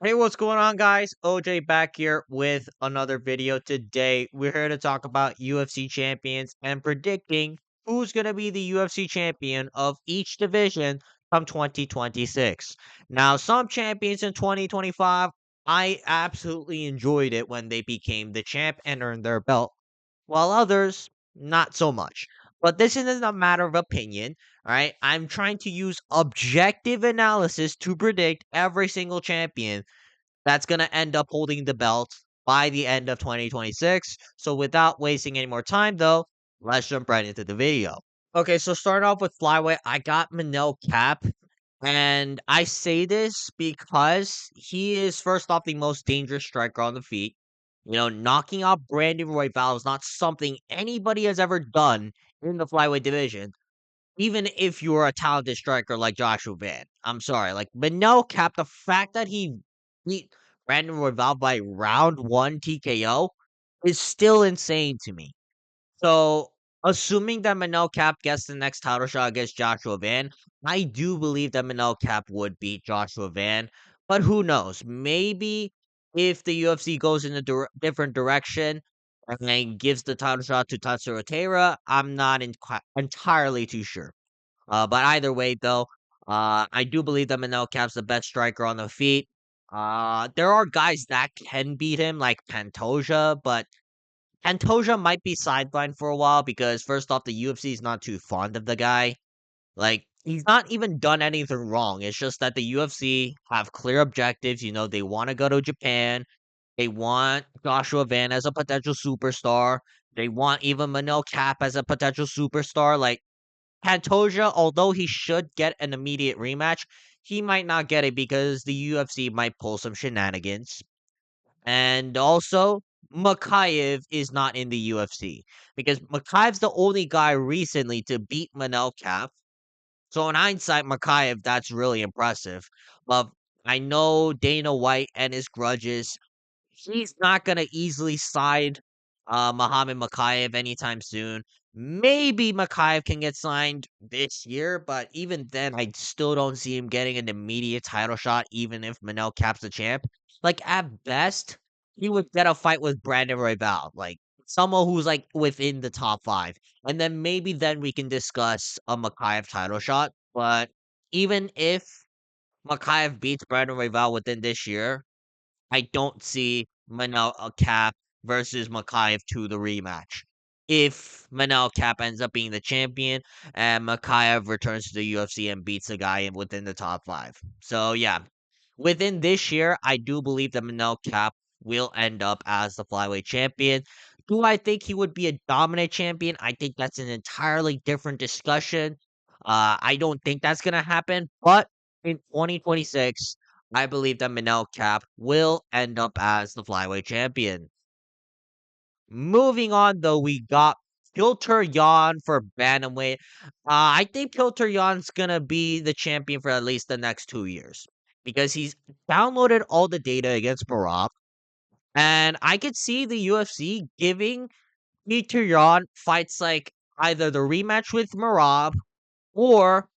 Hey, what's going on, guys? OJ back here with another video. Today, we're here to talk about UFC champions and predicting who's going to be the UFC champion of each division come 2026. Now, some champions in 2025, I absolutely enjoyed it when they became the champ and earned their belt, while others, not so much. But this isn't a matter of opinion, all right? I'm trying to use objective analysis to predict every single champion that's going to end up holding the belt by the end of 2026. So without wasting any more time, though, let's jump right into the video. Okay, so starting off with Flyweight, I got Manel Cap. And I say this because he is first off the most dangerous striker on the feet. Knocking out Brandon Royval is not something anybody has ever done in the flyweight division. Even if you're a talented striker like Joshua Van. I'm sorry. Like Manel Cap, the fact that he beat Brandon Royval by round one TKO is still insane to me. So, assuming that Manel Cap gets the next title shot against Joshua Van, I do believe that Manel Cap would beat Joshua Van. But who knows? Maybe if the UFC goes in a different direction and gives the title shot to Tatsuro Taira, I'm not entirely too sure. But either way, though, I do believe that Manel Cap's the best striker on the feet. There are guys that can beat him, like Pantoja, but Pantoja might be sidelined for a while because, first off, the UFC is not too fond of the guy. Like, he's not even done anything wrong. It's just that the UFC have clear objectives. They want to go to Japan. They want Joshua Van as a potential superstar. They want even Manel Cap as a potential superstar. Like, Pantoja, although he should get an immediate rematch, he might not get it because the UFC might pull some shenanigans. And also, Makayev is not in the UFC because Makayev's the only guy recently to beat Manel Cap. So in hindsight, Makayev, that's really impressive. But I know Dana White and his grudges. He's not gonna easily side Muhammad Makayev anytime soon. Maybe Makayev can get signed this year, but even then, I still don't see him getting an immediate title shot, even if Manel Cap's the champ. Like, at best, he would get a fight with Brandon Royval, like, someone who's, like, within the top 5. And then maybe then we can discuss a Makayev title shot. But even if Makayev beats Brandon Royval within this year, I don't see Manel Cap versus Makayev to the rematch. If Manel Cap ends up being the champion and Makayev returns to the UFC and beats a guy within the top 5. So yeah, within this year, I do believe that Manel Cap will end up as the flyweight champion. Do I think he would be a dominant champion? I think that's an entirely different discussion. I don't think that's gonna happen, but in 2026, I believe that Manel Cap will end up as the flyweight champion. Moving on, though, we got Pilter Yan for Bantamweight. I think Pilter Yan's gonna be the champion for at least the next 2 years because he's downloaded all the data against Marab, and I could see the UFC giving Pilter Yan fights like either the rematch with Marab or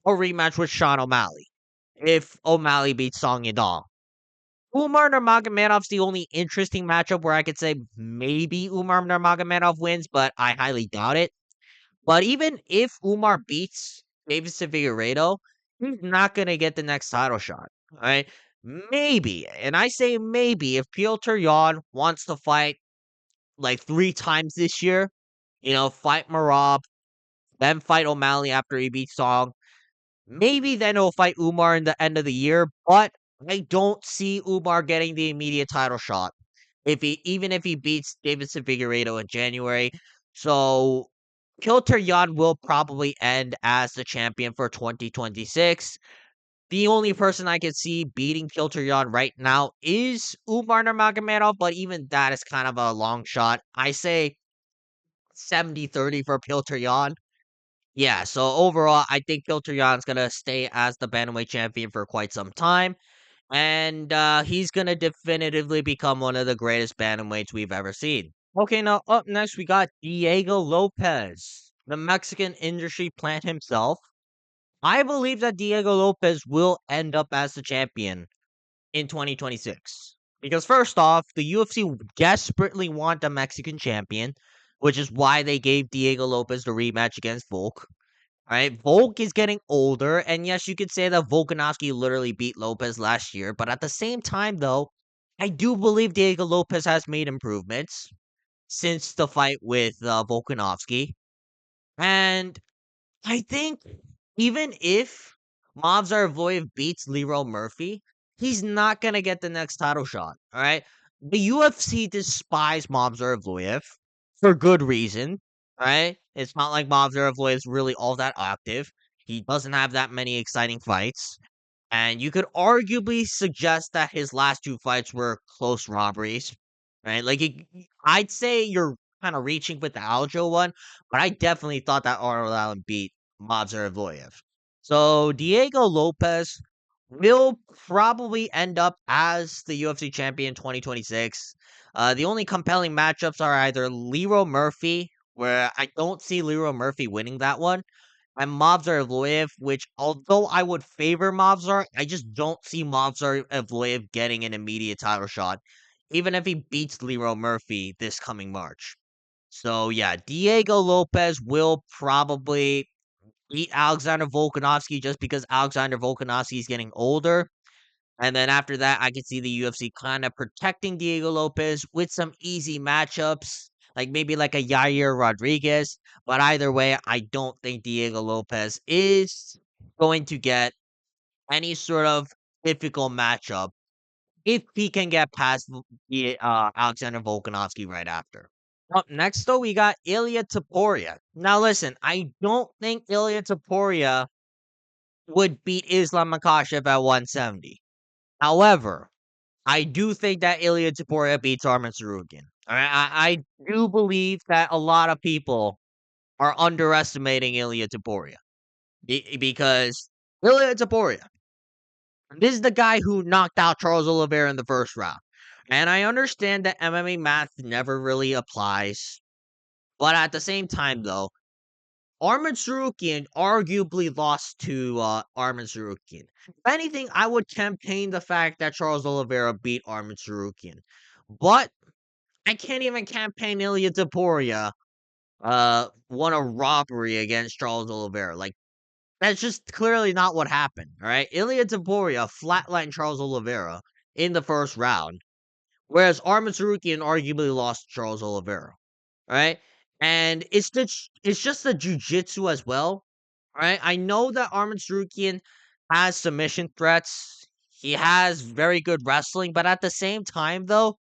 a rematch with Sean O'Malley if O'Malley beats Song Yadong. Umar Nurmagomedov's the only interesting matchup where I could say maybe Umar Nurmagomedov wins, but I highly doubt it. But even if Umar beats Davidson Figueiredo, he's not gonna get the next title shot. All right, maybe, and I say maybe if Piotr Yan wants to fight like 3 times this year, fight Marab, then fight O'Malley after he beats Song. Maybe then he'll fight Umar in the end of the year, but I don't see Umar getting the immediate title shot. Even if he beats Davidson Figueiredo in January. So Kilter Yan will probably end as the champion for 2026. The only person I could see beating Kilter Yan right now is Umar Nurmagomedov, but even that is kind of a long shot. I say 70-30 for Pilter Yan. Yeah, so overall, I think Pilter Yan's gonna stay as the bantamweight champion for quite some time, and he's gonna definitively become one of the greatest bantamweights we've ever seen. Okay, now up next we got Diego Lopez, the Mexican industry plant himself. I believe that Diego Lopez will end up as the champion. in 2026. Because first off, the UFC desperately want a Mexican champion, which is why they gave Diego Lopez the rematch against Volk. Right, Volk is getting older, and yes, you could say that Volkanovski literally beat Lopez last year, but at the same time, though, I do believe Diego Lopez has made improvements since the fight with Volkanovski, and I think even if Movsar beats Leroy Murphy, he's not gonna get the next title shot. All right, the UFC despise Movsar for good reason. All right, it's not like Movsar is really all that active. He doesn't have that many exciting fights. And you could arguably suggest that his last two fights were close robberies, right? Like, I'd say you're kind of reaching with the Aljo one, but I definitely thought that Arnold Allen beat Movsar. So Diego Lopez will probably end up as the UFC champion 2026. The only compelling matchups are either Leroy Murphy, where I don't see Leroy Murphy winning that one, and Movsar Evloev, which although I would favor Movsar, I just don't see Movsar Evloev getting an immediate title shot, even if he beats Leroy Murphy this coming March. So yeah, Diego Lopez will probably beat Alexander Volkanovski just because Alexander Volkanovski is getting older. And then after that, I could see the UFC kind of protecting Diego Lopez with some easy matchups, like maybe like a Yair Rodriguez. But either way, I don't think Diego Lopez is going to get any sort of difficult matchup if he can get past Alexander Volkanovski right after. Up next, though, we got Ilya Taporia. Now, listen, I don't think Ilya Taporia would beat Islam Makhachev at 170. However, I do think that Ilya Taporia beats Arman Tsarukyan. I do believe that a lot of people are underestimating Ilya Taporia because Ilya Taporia, this is the guy who knocked out Charles Oliveira in the first round. And I understand that MMA math never really applies. But at the same time, though, Arman Tsarukyan arguably lost to Arman Tsarukyan. If anything, I would campaign the fact that Charles Oliveira beat Arman Tsarukyan. But I can't even campaign Ilya Taporia won a robbery against Charles Oliveira. Like, that's just clearly not what happened. All right, Ilya Taporia flatlined Charles Oliveira in the first round, whereas Arman Tsarukyan arguably lost to Charles Oliveira. All right, and it's just the jujitsu as well. All right, I know that Arman Tsarukyan has submission threats. He has very good wrestling, but at the same time, though,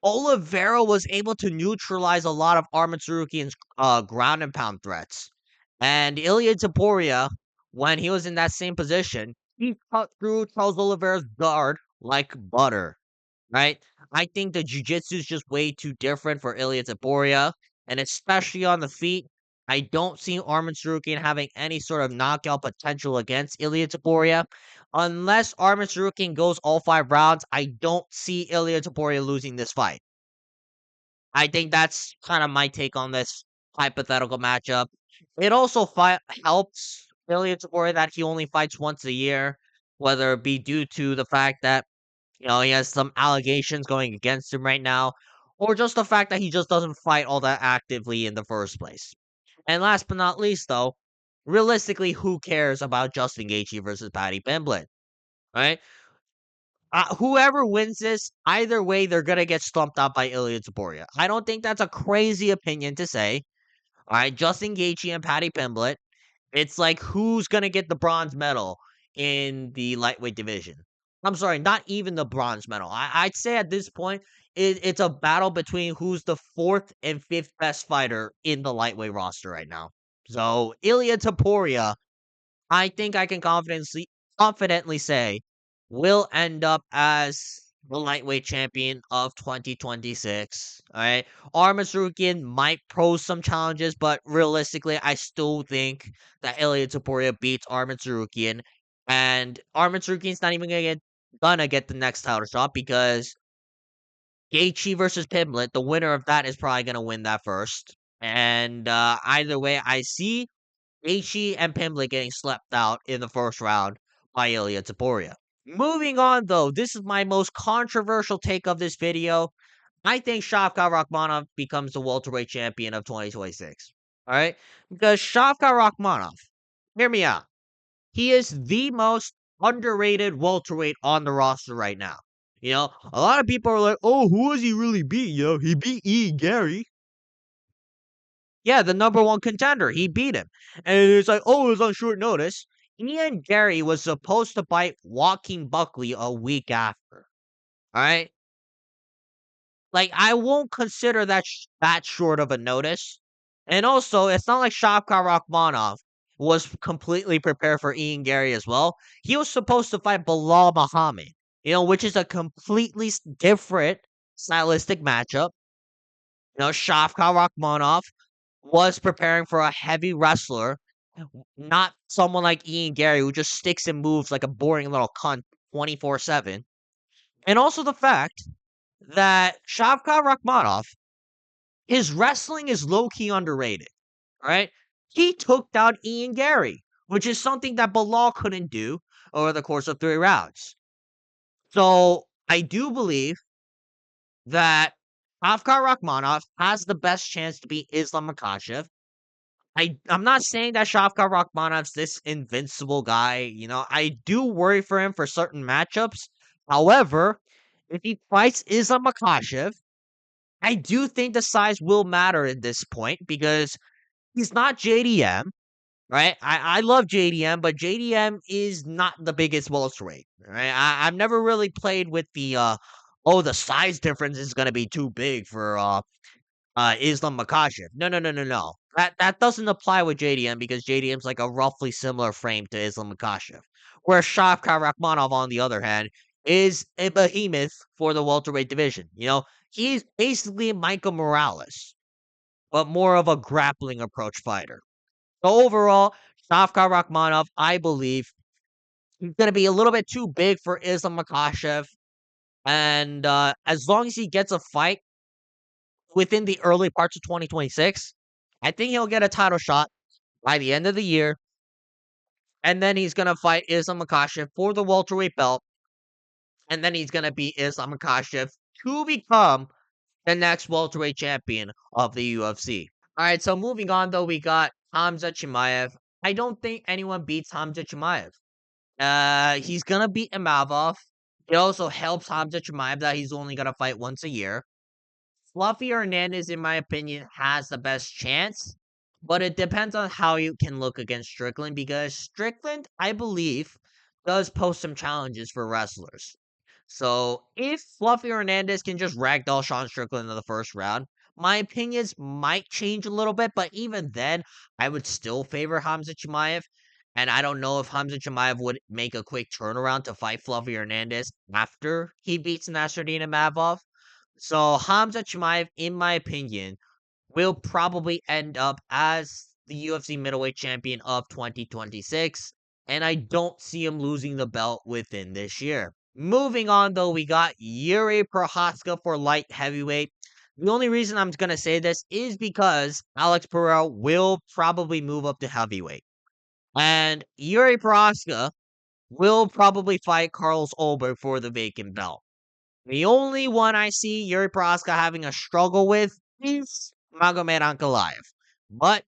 Oliveira was able to neutralize a lot of Arman Tsarukyan's ground and pound threats. And Ilya Taporia, when he was in that same position, he cut through Charles Oliveira's guard like butter, right? I think the jiu-jitsu is just way too different for Ilya Taporia, and especially on the feet. I don't see Arman Tsarukyan having any sort of knockout potential against Ilya Taporia. Unless Arman Tsarukyan goes all 5 rounds, I don't see Ilya Taporia losing this fight. I think that's kind of my take on this hypothetical matchup. It also helps Ilya Taporia that he only fights once a year, whether it be due to the fact that he has some allegations going against him right now, or just the fact that he just doesn't fight all that actively in the first place. And last but not least, though, realistically, who cares about Justin Gaethje versus Paddy Pimblett, right? Whoever wins this, either way, they're gonna get stumped out by Ilya Taporia. I don't think that's a crazy opinion to say. All right, Justin Gaethje and Paddy Pimblett. It's like who's gonna get the bronze medal in the lightweight division. I'm sorry, not even the bronze medal. I'd say at this point, it's a battle between who's the fourth and fifth best fighter in the lightweight roster right now. So Ilya Taporia, I think I can confidently say will end up as the lightweight champion of 2026. All right. Arman Tsarukyan might pose some challenges, but realistically, I still think that Ilya Taporia beats Arman Tsarukyan. And Arman Tsarukyan's not even gonna get the next title shot because Gaethje versus Pimblett, the winner of that is probably gonna win that first. And either way, I see Gaethje and Pimblett getting slept out in the first round by Ilya Taporia. Moving on, though, this is my most controversial take of this video. I think Shavkat Rakhmonov becomes the welterweight champion of 2026. All right, because Shavkat Rakhmonov, hear me out. He is the most underrated welterweight on the roster right now. A lot of people are like, "Oh, who has he really beat?" He beat Ian Gary. Yeah, the number one contender. He beat him. And it's like, oh, it was on short notice. Ian Gary was supposed to fight Joaquin Buckley a week after. All right. Like, I won't consider that that short of a notice. And also, it's not like Shavkat Rakhmonov was completely prepared for Ian Gary as well. He was supposed to fight Bilal Muhammad, which is a completely different stylistic matchup. Shavkat Rakhmonov was preparing for a heavy wrestler, not someone like Ian Gary who just sticks and moves like a boring little cunt 24/7. And also the fact that Shavkat Rakhmonov, his wrestling is low key underrated. Right? He took down Ian Gary, which is something that Bilal couldn't do over the course of 3 rounds. So I do believe that Shavkat Rakhmonov has the best chance to beat Islam Makhachev. I'm not saying that Shavkat Rakhmonov's this invincible guy. I do worry for him for certain matchups. However, if he fights Islam Makhachev, I do think the size will matter at this point because he's not JDM, right? I love JDM, but JDM is not the biggest welterweight, right? I've never really played with the size difference is going to be too big for Islam Makhachev. No, no, no, no, no. That doesn't apply with JDM because JDM's like a roughly similar frame to Islam Makhachev. Where Shavkat Rakhmonov, on the other hand, is a behemoth for the welterweight division. He's basically Michael Morales, but more of a grappling approach fighter. So overall, Shavkat Rakhmonov, I believe, he's going to be a little bit too big for Islam Makhachev. And as long as he gets a fight within the early parts of 2026, I think he'll get a title shot by the end of the year. And then he's going to fight Islam Makhachev for the welterweight belt. And then he's going to beat Islam Makhachev to become the next welterweight champion of the UFC. All right, so moving on, though, we got Hamza Chimaev. I don't think anyone beats Hamza Chimaev. He's going to beat Imavov. It also helps Hamza Chimaev that he's only going to fight once a year. Fluffy Hernandez, in my opinion, has the best chance, but it depends on how you can look against Strickland because Strickland, I believe, does pose some challenges for wrestlers. So if Fluffy Hernandez can just ragdoll Sean Strickland in the first round, my opinions might change a little bit, but even then, I would still favor Hamza Chimaev. And I don't know if Hamza Chimaev would make a quick turnaround to fight Fluffy Hernandez after he beats Nasruddin Imavov. So Hamza Chimaev, in my opinion, will probably end up as the UFC middleweight champion of 2026, and I don't see him losing the belt within this year. Moving on, though, we got Yuri Prochazka for light heavyweight. The only reason I'm going to say this is because Alex Pereira will probably move up to heavyweight. And Yuri Prochazka will probably fight Carlos Ulberg for the vacant belt. The only one I see Yuri Prochazka having a struggle with is Magomed Ankalaev. But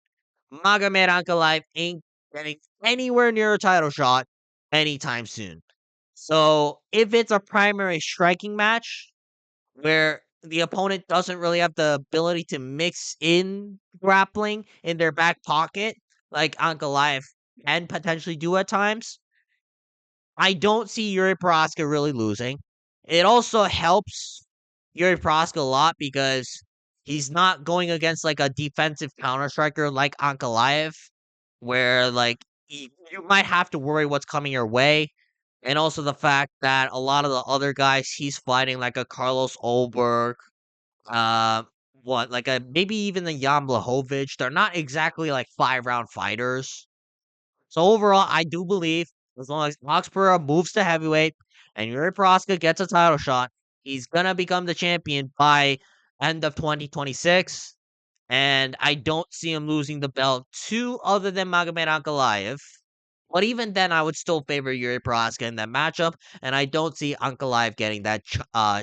Magomed Ankalaev ain't getting anywhere near a title shot anytime soon. So if it's a primary striking match where the opponent doesn't really have the ability to mix in grappling in their back pocket, like Ankalaev can potentially do at times, I don't see Yuri Prochazka really losing. It also helps Yuri Prochazka a lot because he's not going against like a defensive counter striker like Ankalaev, where like you might have to worry what's coming your way. And also the fact that a lot of the other guys he's fighting, like a Carlos Ulberg, uh, like a maybe even the Jan Blachowicz, they're not exactly like 5 round fighters. So overall, I do believe as long as Alex Pereira moves to heavyweight and Yuri Prochazka gets a title shot, he's gonna become the champion by end of 2026. And I don't see him losing the belt to other than Magomed Ankalaev But even then, I would still favor Yuri Prohaska in that matchup, and I don't see Ankalaev getting that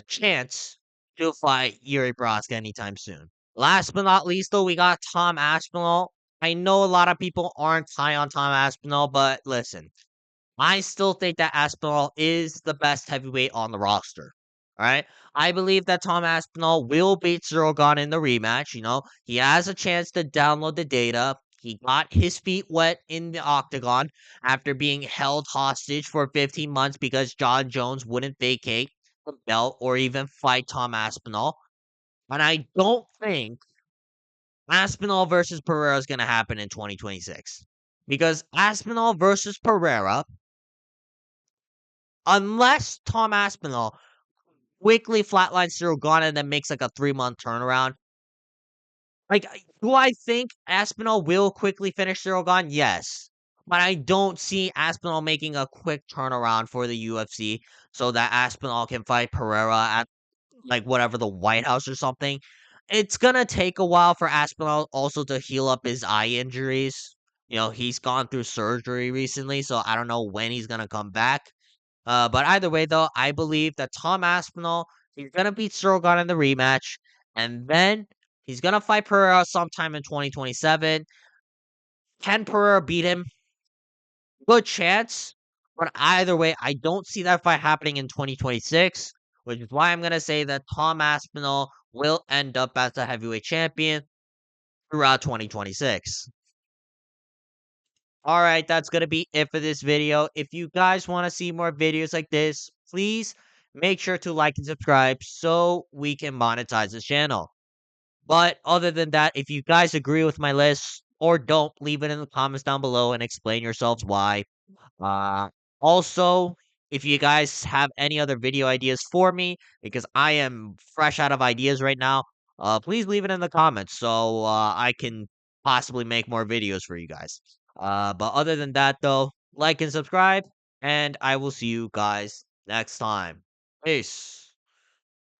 chance to fight Yuri Prohaska anytime soon. Last but not least, though, we got Tom Aspinall. I know a lot of people aren't high on Tom Aspinall, but listen, I still think that Aspinall is the best heavyweight on the roster. All right. I believe that Tom Aspinall will beat Cyril Gane in the rematch. He has a chance to download the data. He got his feet wet in the octagon after being held hostage for 15 months because John Jones wouldn't vacate the belt or even fight Tom Aspinall. And I don't think Aspinall versus Pereira is going to happen in 2026 because Aspinall versus Pereira, unless Tom Aspinall quickly flatlines Cyril Gane and then makes like a 3-month turnaround. Like, do I think Aspinall will quickly finish Cyril Gane? Yes. But I don't see Aspinall making a quick turnaround for the UFC so that Aspinall can fight Pereira at like whatever the White House or something. It's gonna take a while for Aspinall also to heal up his eye injuries. He's gone through surgery recently, so I don't know when he's gonna come back. But either way, though, I believe that Tom Aspinall, he's gonna beat Cyril Gane in the rematch, and then he's gonna fight Pereira sometime in 2027. Can Pereira beat him? Good chance. But either way, I don't see that fight happening in 2026, which is why I'm gonna say that Tom Aspinall will end up as the heavyweight champion throughout 2026. All right, that's going to be it for this video. If you guys want to see more videos like this, please make sure to like and subscribe so we can monetize this channel. But other than that, if you guys agree with my list or don't, leave it in the comments down below and explain yourselves why. Uh, Also, if you guys have any other video ideas for me, because I am fresh out of ideas right now, please leave it in the comments so I can possibly make more videos for you guys. But other than that, though, like and subscribe, and I will see you guys next time. Peace.